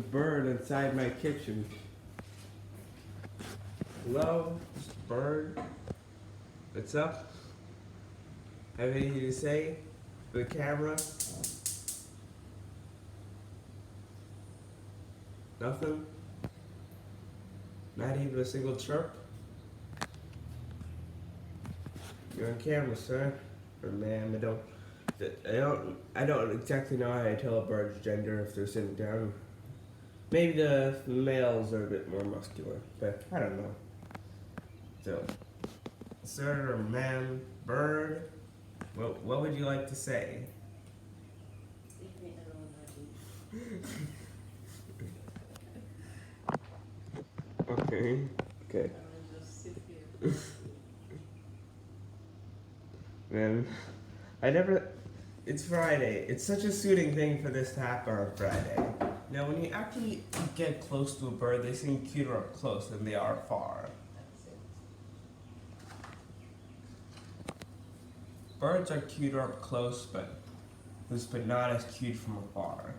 Bird inside my kitchen. Hello, bird. What's up? Have anything to say for the camera? Nothing? Not even a single chirp? You're on camera, sir. Or ma'am, I don't exactly know how to tell a bird's gender if they're sitting down. Maybe the males are a bit more muscular, but I don't know. So, sir or ma'am, bird, what would you like to say? Okay. Okay. Man, I never. It's Friday. It's such a suiting thing for this to happen on Friday. Now, when you actually get close to a bird, they seem cuter up close than they are far. Birds are cuter up close, but not as cute from afar.